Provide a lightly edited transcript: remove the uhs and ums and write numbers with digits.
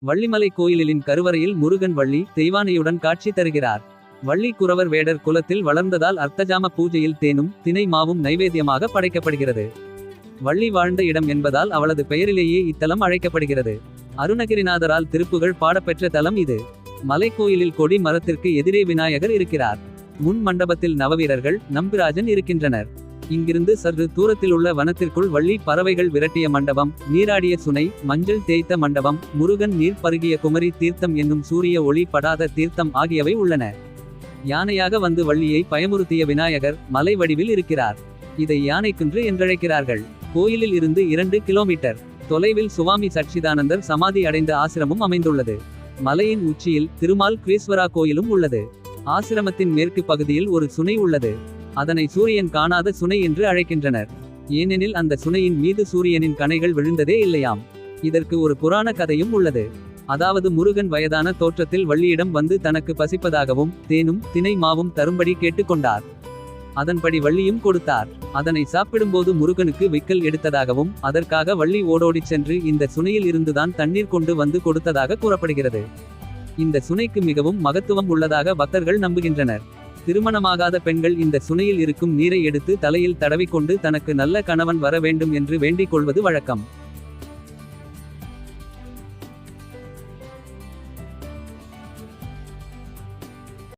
வள்ளிமலை கோயிலின் கருவறையில் முருகன் வள்ளி தெய்வானையுடன் காட்சி தருகிறார். வள்ளி குறவர் வேடர் குலத்தில் வளர்ந்ததால் அர்த்தஜாம பூஜையில் தேனும் தினை மாவும் நைவேத்தியமாக படைக்கப்படுகிறது. வள்ளி வாழ்ந்த இடம் என்பதால் அவளது பெயரிலேயே இத்தலம் அழைக்கப்படுகிறது. அருணகிரிநாதரால் திருப்புகழ் பாடப்பெற்ற தலம் இது. மலைக்கோயிலில் கொடி மரத்திற்கு எதிரே விநாயகர் இருக்கிறார். முன் மண்டபத்தில் நவவீரர்கள் நம்பிராஜன் இருக்கின்றனர். இங்கிருந்து சற்று தூரத்திலுள்ள வனத்திற்குள் வள்ளி பறவைகள் விரட்டிய மண்டபம், நீராடிய சுனை, மஞ்சள் தேய்த்த மண்டபம், முருகன் நீர் பருகிய குமரி தீர்த்தம் என்னும் சூரிய ஒளி படாத தீர்த்தம் ஆகியவை உள்ளன. யானையாக வந்து வள்ளியை பயமுறுத்திய விநாயகர் மலை வடிவில் இருக்கிறார். இதை யானைக்குன்று என்றழைக்கிறார்கள். கோயிலில் இருந்து 2 கிலோமீட்டர் தொலைவில் சுவாமி சச்சிதானந்தர் சமாதி அடைந்த ஆசிரமும் அமைந்துள்ளது. மலையின் உச்சியில் திருமால் கிரீஸ்வரா கோயிலும் உள்ளது. ஆசிரமத்தின் மேற்கு பகுதியில் ஒரு சுனை உள்ளது. அதனை சூரியன் காணாத சுனை என்று அழைக்கின்றனர். ஏனெனில் அந்த சுனையின் மீது சூரியனின் கணைகள் விழுந்ததே இல்லையாம். இதற்கு ஒரு புராண கதையும் உள்ளது. அதாவது முருகன் வயதான தோற்றத்தில் வள்ளியிடம் வந்து தனக்கு பசிப்பதாகவும் தேனும் தினை மாவும் தரும்படி கேட்டுக்கொண்டார். அதன்படி வள்ளியும் கொடுத்தார். அதனை சாப்பிடும்போது முருகனுக்கு விக்கல் எடுத்ததாகவும் அதற்காக வள்ளி ஓடோடிச் சென்று இந்த சுனையில் இருந்துதான் தண்ணீர் கொண்டு வந்து கொடுத்ததாக கூறப்படுகிறது. இந்த சுனைக்கு மிகவும் மகத்துவம் உள்ளதாக பக்தர்கள் நம்புகின்றனர். திருமணமாகாத பெண்கள் இந்த சுனையில் இருக்கும் நீரை எடுத்து தலையில் தடவிக்கொண்டு தனக்கு நல்ல கணவன் வர வேண்டும் என்று வேண்டிக் கொள்வது வழக்கம்.